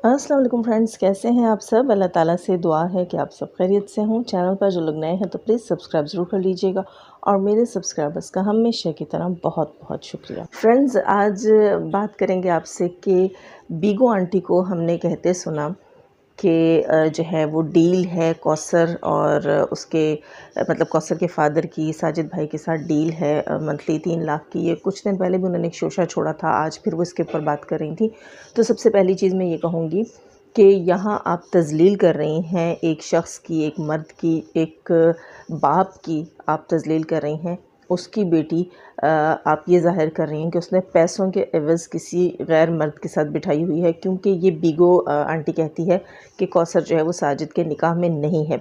अस्सलाम वालेकुम फ्रेंड्स, कैसे हैं आप सब। अल्लाह ताला से दुआ है कि आप सब खैरियत से हों। चैनल पर जो लोग नए हैं तो प्लीज़ सब्सक्राइब ज़रूर कर लीजिएगा और मेरे सब्सक्राइबर्स का हमेशा की तरह बहुत बहुत शुक्रिया। फ्रेंड्स, आज बात करेंगे आपसे कि बीगो आंटी को हमने कहते सुना कि जो है वो डील है कौसर और उसके मतलब कौसर के फ़ादर की साजिद भाई के साथ डील है मंथली 3 लाख की। ये कुछ दिन पहले भी उन्होंने एक शोशा छोड़ा था, आज फिर वो इसके ऊपर बात कर रही थी। तो सबसे पहली चीज़ मैं ये कहूँगी कि यहाँ आप तज़लील कर रही हैं एक शख़्स की, एक मर्द की, एक बाप की आप तज़लील कर रही हैं। उसकी बेटी आप ये ज़ाहिर कर रही हैं कि उसने पैसों के एवज़ किसी गैर मर्द के साथ बिठाई हुई है, क्योंकि ये बीगो आंटी कहती है कि कौसर जो है वो साजिद के निकाह में नहीं है।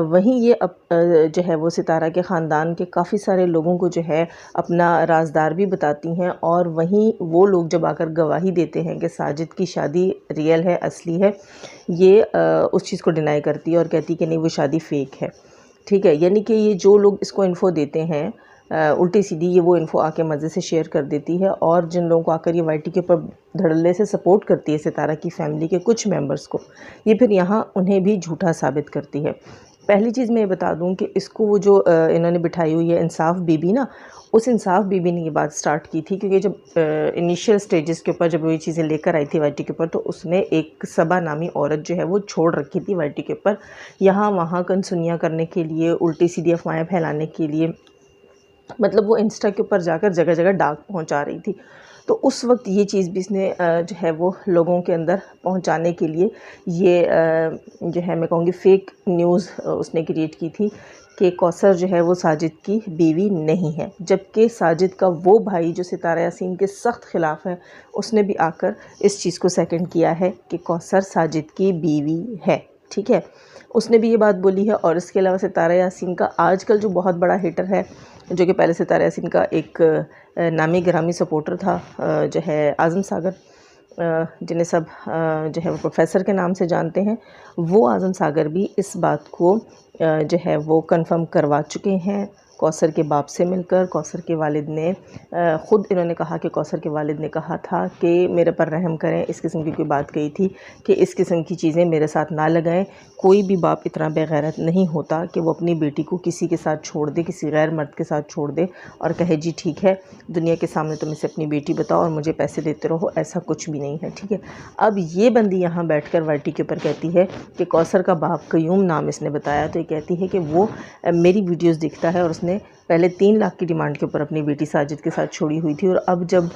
वहीं ये अब जो है वो सितारा के ख़ानदान के काफ़ी सारे लोगों को जो है अपना राज़दार भी बताती हैं, और वहीं वो लोग जब आकर गवाही देते हैं कि साजिद की शादी रियल है, असली है, ये उस चीज़ को डिनाई करती है और कहती है कि नहीं वो शादी फ़ेक है। ठीक है, यानी कि ये जो लोग इसको इन्फ़ो देते हैं उल्टी सीधी ये वो इन्फ़ो आके मज़े से शेयर कर देती है, और जिन लोगों को आकर ये वाईटी के ऊपर धड़ल्ले से सपोर्ट करती है सितारा की फ़ैमिली के कुछ मेंबर्स को, ये फिर यहाँ उन्हें भी झूठा साबित करती है। पहली चीज़ मैं ये बता दूँ कि इसको वो जो इन्होंने बिठाई हुई है इंसाफ बीबी ना, उस इंसाफ बीबी ने ये बात स्टार्ट की थी, क्योंकि जब इनिशियल स्टेजेस के ऊपर जब वो ये चीज़ें लेकर आई थी वाईटी के ऊपर, तो उसने एक सबा नामी औरत जो है वो छोड़ रखी थी वाईटी के ऊपर, यहाँ वहाँ कनसुनियाँ करने के लिए, उल्टी सीधी अफवाहें फैलाने के लिए। मतलब वो इंस्टा के ऊपर जाकर जगह जगह डाक पहुंचा रही थी। तो उस वक्त ये चीज़ भी इसने जो है वो लोगों के अंदर पहुंचाने के लिए ये जो है मैं कहूँगी फ़ेक न्यूज़ उसने क्रिएट की थी कि कौसर जो है वो साजिद की बीवी नहीं है, जबकि साजिद का वो भाई जो सितारा यासीन के सख्त ख़िलाफ़ है, उसने भी आकर इस चीज़ को सेकंड किया है कि कौसर साजिद की बीवी है। ठीक है, उसने भी ये बात बोली है। और इसके अलावा सितारा यासीन का आजकल जो बहुत बड़ा हेटर है, जो कि पहले सितारा यासीन का एक नामी गिरामी सपोर्टर था, जो है आज़म सागर, जिन्हें सब जो है वो प्रोफेसर के नाम से जानते हैं, वो आज़म सागर भी इस बात को जो है वो कंफर्म करवा चुके हैं कौसर के बाप से मिलकर। कौसर के वालिद ने ख़ुद इन्होंने कहा कि कौसर के वालिद ने कहा था कि मेरे पर रहम करें, इस किस्म की कोई बात कही थी कि इस किस्म की चीज़ें मेरे साथ ना लगाएं। कोई भी बाप इतना बेगैरत नहीं होता कि वो अपनी बेटी को किसी के साथ छोड़ दे, किसी गैर मर्द के साथ छोड़ दे और कहे जी ठीक है, दुनिया के सामने तुम इसे अपनी बेटी बताओ और मुझे पैसे देते रहो। ऐसा कुछ भी नहीं है। ठीक है, अब ये बंदी यहाँ बैठकर वाईटी के ऊपर कहती है कि कौसर का बाप क्यूम नाम इसने बताया, तो ये कहती है कि वो मेरी वीडियोस दिखता है और उसने पहले 3 लाख की डिमांड के ऊपर अपनी बेटी साजिद के साथ छोड़ी हुई थी, और अब जब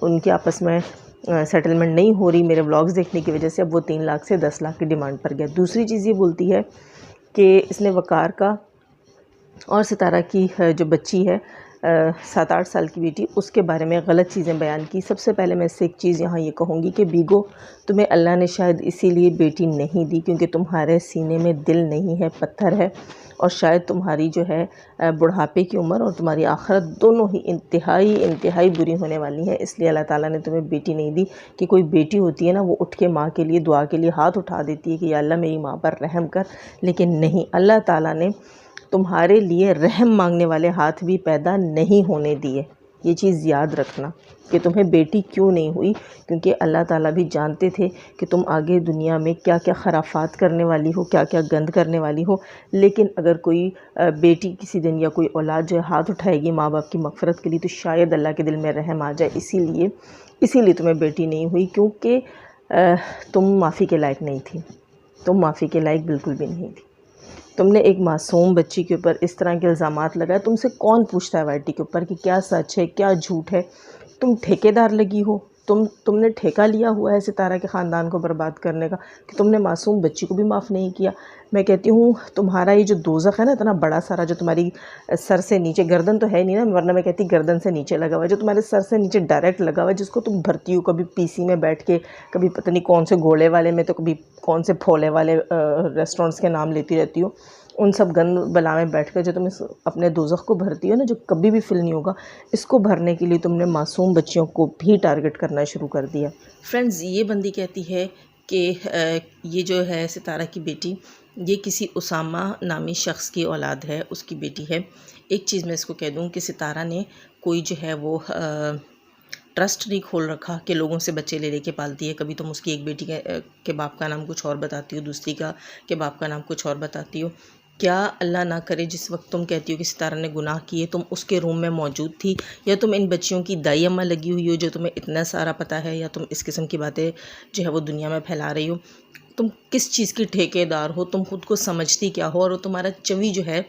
उनके आपस में सेटलमेंट नहीं हो रही मेरे व्लॉग्स देखने की वजह से, अब वो 3 लाख से 10 लाख की डिमांड पर गया। दूसरी चीज़ ये बोलती है कि इसने वकार का और सितारा की जो बच्ची है 7-8 साल की बेटी, उसके बारे में गलत चीज़ें बयान की। सबसे पहले मैं इससे एक चीज़ यहाँ ये कहूँगी कि बीगो, तुम्हें अल्लाह ने शायद इसीलिए बेटी नहीं दी क्योंकि तुम्हारे सीने में दिल नहीं है, पत्थर है, और शायद तुम्हारी जो है बुढ़ापे की उम्र और तुम्हारी आखिरत दोनों ही इंतहाई बुरी होने वाली है। इसलिए अल्लाह ताला ने तुम्हें बेटी नहीं दी। कि कोई बेटी होती है ना, वो उठ के माँ के लिए दुआ के लिए हाथ उठा देती है कि या अल्लाह मेरी माँ पर रहम कर, लेकिन नहीं, अल्लाह ताला ने तुम्हारे लिए रहम मांगने वाले हाथ भी पैदा नहीं होने दिए। ये चीज़ याद रखना कि तुम्हें बेटी क्यों नहीं हुई, क्योंकि अल्लाह ताला भी जानते थे कि तुम आगे दुनिया में क्या क्या खराफात करने वाली हो, क्या क्या गंद करने वाली हो। लेकिन अगर कोई बेटी किसी दिन या कोई औलाद जो है हाथ उठाएगी माँ बाप की मग़फ़िरत के लिए, तो शायद अल्लाह के दिल में रहम आ जाए। इसीलिए तुम्हें बेटी नहीं हुई, क्योंकि तुम माफ़ी के लायक नहीं थी। तुम माफ़ी के लायक बिल्कुल भी नहीं थी। तुमने एक मासूम बच्ची के ऊपर इस तरह के इल्ज़ामात लगाए। तुमसे कौन पूछता है वाईटी के ऊपर कि क्या सच है क्या झूठ है। तुम ठेकेदार लगी हो, तुमने ठेका लिया हुआ है सितारा के ख़ानदान को बर्बाद करने का, कि तुमने मासूम बच्ची को भी माफ़ नहीं किया। मैं कहती हूँ तुम्हारा ये जो दोज़ख है ना, इतना बड़ा सारा, जो तुम्हारी सर से नीचे, गर्दन तो है नहीं ना, वरना मैं कहती गर्दन से नीचे लगा हुआ है, जो तुम्हारे सर से नीचे डायरेक्ट लगा हुआ है, जिसको तुम भरती हो कभी पीसी में बैठ के, कभी पता नहीं कौन से घोड़े वाले में, तो कभी कौन से फोले वाले रेस्टोरेंट्स के नाम लेती रहती हो। उन सब गंद बला में बैठ कर जो तुम अपने दोज़ख को भरती हो ना, जो कभी भी फिल नहीं होगा, इसको भरने के लिए तुमने मासूम बच्चियों को भी टारगेट करना शुरू कर दिया। फ्रेंड्स, ये बंदी कहती है कि ये जो है सितारा की बेटी, ये किसी उसामा नामी शख्स की औलाद है, उसकी बेटी है। एक चीज़ मैं इसको कह दूँ कि सितारा ने कोई जो है वो ट्रस्ट नहीं खोल रखा कि लोगों से बच्चे ले लेके पालती है। कभी तुम उसकी एक बेटी के बाप का नाम कुछ और बताती हो, दूसरी का के बाप का नाम कुछ और बताती हो। क्या अल्लाह ना करे जिस वक्त तुम कहती हो कि सितारा ने गुनाह किए तुम उसके रूम में मौजूद थी, या तुम इन बच्चियों की दाई अम्मा लगी हुई हो जो तुम्हें इतना सारा पता है, या तुम इस किस्म की बातें जो है वो दुनिया में फैला रही हो। तुम किस चीज़ की ठेकेदार हो, तुम खुद को समझती क्या हो, और तुम्हारा चवी जो है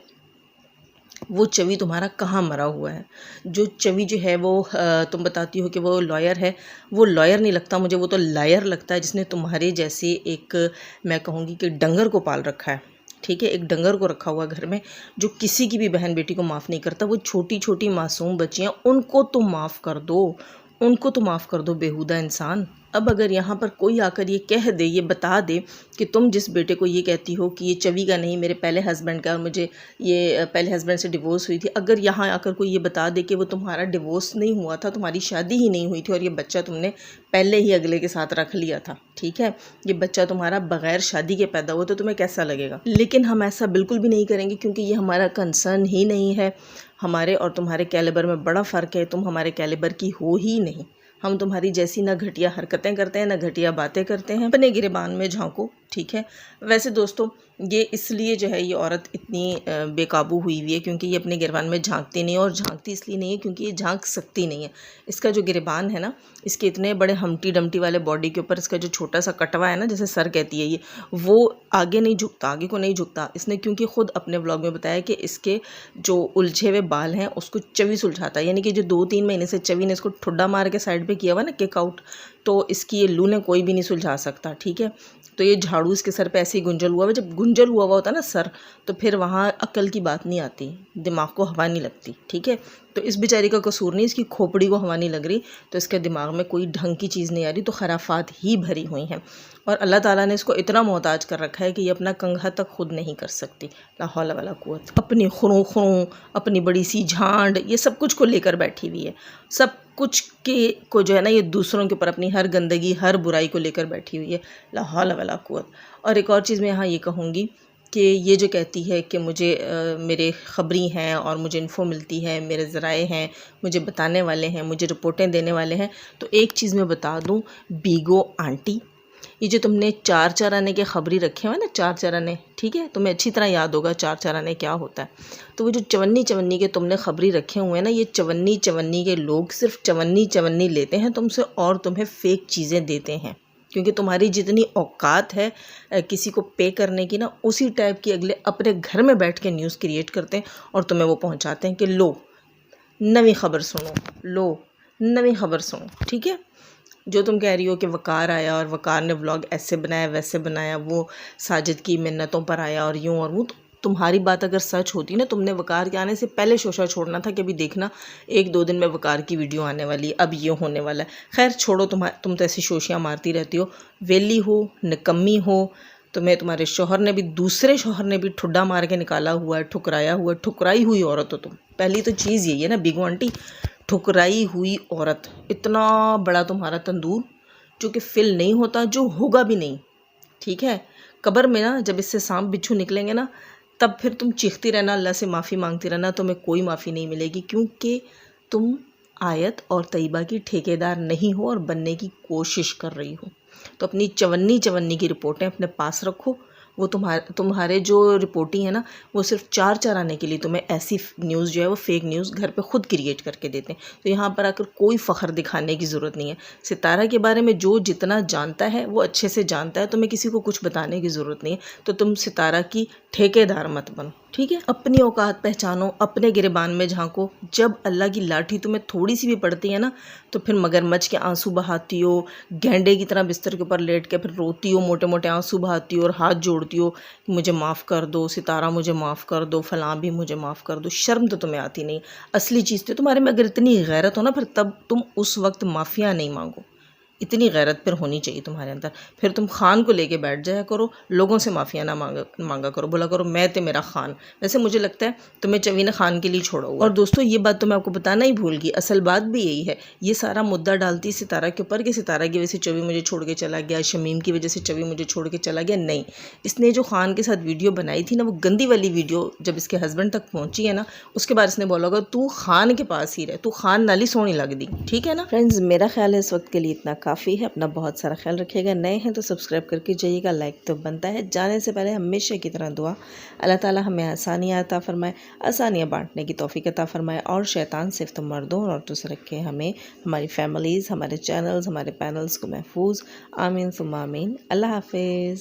वो चवी तुम्हारा कहाँ मरा हुआ है। जो चवी जो है वो तुम बताती हो कि वो लॉयर है, वो लॉयर नहीं लगता मुझे, वो तो लायर लगता है जिसने तुम्हारे जैसे एक, मैं कहूँगी कि डंगर को पाल रखा है। ठीक है, एक डंगर को रखा हुआ घर में जो किसी की भी बहन बेटी को माफ़ नहीं करता। वो छोटी छोटी मासूम बच्चियाँ, उनको तुम माफ़ कर दो, उनको तो माफ़ कर दो बेहुदा इंसान। अब अगर यहाँ पर कोई आकर ये कह दे, ये बता दे कि तुम जिस बेटे को ये कहती हो कि ये चवी का नहीं मेरे पहले हस्बैंड का, और मुझे ये पहले हस्बैंड से डिवोर्स हुई थी, अगर यहाँ आकर कोई ये बता दे कि वो तुम्हारा डिवोर्स नहीं हुआ था, तुम्हारी शादी ही नहीं हुई थी और ये बच्चा तुमने पहले ही अगले के साथ रख लिया था, ठीक है, ये बच्चा तुम्हारा बग़ैर शादी के पैदा हुआ, तो तुम्हें कैसा लगेगा। लेकिन हम ऐसा बिल्कुल भी नहीं करेंगे क्योंकि ये हमारा कंसर्न ही नहीं है। हमारे और तुम्हारे कैलिबर में बड़ा फ़र्क है, तुम हमारे कैलिबर की हो ही नहीं। हम तुम्हारी जैसी ना घटिया हरकतें करते हैं ना घटिया बातें करते हैं। अपने गिरेबान में झांको, ठीक है। वैसे दोस्तों ये इसलिए जो है ये औरत इतनी बेकाबू हुई हुई है क्योंकि ये अपने गिरेबान में झांकती नहीं है, और झांकती इसलिए नहीं है क्योंकि ये झांक सकती नहीं है। इसका जो गिरेबान है ना, इसके इतने बड़े हमटी डमटी वाले बॉडी के ऊपर इसका जो छोटा सा कटवा है ना, जैसे सर कहती है ये, वो आगे नहीं झुकता, आगे को नहीं झुकता। इसने क्योंकि ख़ुद अपने ब्लॉग में बताया कि इसके जो उलझे हुए बाल हैं उसको चवी सुलझाता है, यानी कि जो 2-3 महीने से चवी ने इसको ठुड्डा मार के साइड पे किया हुआ ना, किक आउट, तो इसकी ये लू ने कोई भी नहीं सुलझा सकता, ठीक है। तो ये झाड़ू इसके सर पे ऐसे ही गुंजल हुआ है। जब गुंजल हुआ होता है ना सर, तो फिर वहाँ अक्ल की बात नहीं आती, दिमाग को हवा नहीं लगती, ठीक है। तो इस बेचारी का कसूर नहीं, इसकी खोपड़ी को हवा नहीं लग रही, तो इसके दिमाग में कोई ढंग की चीज़ नहीं आ रही, तो खराफात ही भरी हुई हैं। और अल्लाह ताला ने इसको इतना मोहताज कर रखा है कि ये अपना कंघा तक खुद नहीं कर सकती। ला हौला वला कुव्वत। अपनी खुरों खुरों, अपनी बड़ी सी झांड, ये सब कुछ को लेकर बैठी हुई है। सब कुछ के को जो है ना, ये दूसरों के ऊपर अपनी हर गंदगी हर बुराई को लेकर बैठी हुई है। ला हौला वला कुव्वत। और एक और चीज़ मैं यहाँ ये कहूँगी कि ये जो कहती है कि मुझे मेरे ख़बरी हैं और मुझे इन्फो मिलती है, मेरे ज़राए हैं, मुझे बताने वाले हैं, मुझे रिपोर्टें देने वाले हैं, तो एक चीज़ मैं बता दूँ बीगो आंटी, ये जो तुमने 4 आने के ख़बरी रखे हुए ना, 4 आने, ठीक है, तुम्हें अच्छी तरह याद होगा 4 आने क्या होता है। तो वो जो चवन्नी के तुमने ख़बरी रखे हुए हैं ना, ये चवन्नी के लोग सिर्फ चवन्नी लेते हैं तुमसे और तुम्हें फ़ेक चीज़ें देते हैं, क्योंकि तुम्हारी जितनी औकात है किसी को पे करने की ना, उसी टाइप की अगले अपने घर में बैठ के न्यूज़ क्रिएट करते हैं और तुम्हें वो पहुंचाते हैं कि लो नवी ख़बर सुनो, लो नवी ख़बर सुनो, ठीक है। जो तुम कह रही हो कि वकार आया और वकार ने व्लॉग ऐसे बनाया वैसे बनाया, वो साजिद की मिन्नतों पर आया और यूँ और वो, तो तुम्हारी बात अगर सच होती ना, तुमने वकार के आने से पहले शोशा छोड़ना था कि अभी देखना 1-2 दिन में वकार की वीडियो आने वाली है, अब ये होने वाला है। खैर छोड़ो, तुम तो ऐसी शोशियाँ मारती रहती हो, वेली हो, निकम्मी हो। तुम्हें तुम्हारे शोहर ने भी, दूसरे शोहर ने भी ठुड्डा मार के निकाला हुआ है, ठुकराया हुआ है, ठुकराई हुई औरत हो तुम। पहली तो चीज़ यही है ना बीगो आंटी, ठुकराई हुई औरत। इतना बड़ा तुम्हारा तंदूर जो कि फिल नहीं होता, जो होगा भी नहीं, ठीक है। कब्र में ना जब इससे सांप बिच्छू निकलेंगे ना, तब फिर तुम चीखती रहना, अल्लाह से माफ़ी मांगती रहना, तुम्हें कोई माफ़ी नहीं मिलेगी, क्योंकि तुम आयत और तैयबा की ठेकेदार नहीं हो और बनने की कोशिश कर रही हो। तो अपनी चवन्नी की रिपोर्टें अपने पास रखो। वो तुम्हारे जो रिपोर्टिंग है ना, वो सिर्फ 4 आने के लिए तुम्हें ऐसी न्यूज़ जो है वो फेक न्यूज़ घर पे खुद क्रिएट करके देते हैं। तो यहाँ पर आकर कोई फ़ख्र दिखाने की ज़रूरत नहीं है। सितारा के बारे में जो जितना जानता है वो अच्छे से जानता है, तुम्हें किसी को कुछ बताने की ज़रूरत नहीं है। तो तुम सितारा की ठेकेदार मत बनो, ठीक है। अपनी औकात पहचानो, अपने गिरेबान में झांको। जब अल्लाह की लाठी तुम्हें थोड़ी सी भी पड़ती है ना, तो फिर मगरमच्छ के आंसू बहाती हो, गेंडे की तरह बिस्तर के ऊपर लेट के फिर रोती हो, मोटे मोटे आंसू बहाती हो और हाथ जोड़ती हो, मुझे माफ़ कर दो सितारा, मुझे माफ़ कर दो फलां भी, मुझे माफ़ कर दो। शर्म तो तुम्हें आती नहीं। असली चीज़ तो तुम्हारे में अगर इतनी गैरत हो ना, फिर तब तुम उस वक्त माफ़िया नहीं मांगो, इतनी गैरत फिर होनी चाहिए तुम्हारे अंदर। फिर तुम खान को लेके बैठ जाया करो, लोगों से माफ़िया ना मांगा करो, बोला करो मैं ते मेरा खान। वैसे मुझे लगता है तुम्हें चवीना खान के लिए छोड़ा हुआ। और दोस्तों ये बात तो मैं आपको बताना ही भूल गई, असल बात भी यही है। ये सारा मुद्दा डालती सितारा के ऊपर कि सितारा की वजह से चवी मुझे छोड़ के चला गया, शमीम की वजह से चवी मुझे छोड़ के चला गया। नहीं, इसने जो खान के साथ वीडियो बनाई थी ना, वो गंदी वाली वीडियो जब इसके हस्बैंड तक पहुंची है ना, उसके बाद इसने बोला होगा तू खान के पास ही रहे, तू खान नाली सोनी लग दी। ठीक है ना फ्रेंड्स, मेरा ख्याल है इस वक्त के लिए इतना काफ़ी है। अपना बहुत सारा ख्याल रखिएगा। नए हैं तो सब्सक्राइब करके जाइएगा, लाइक तो बनता है। जाने से पहले हमेशा की तरह दुआ, अल्लाह ताला हमें आसानियाँ अता फरमाए, आसानियाँ बांटने की तौफीक अता फरमाए, और शैतान सिर्फ तो मर्दों और औरतों से रखे हमें, हमारी फैमिलीज़, हमारे चैनल्स, हमारे पैनल्स को महफूज। आमीन सुम्मा आमीन। अल्लाह हाफिज़।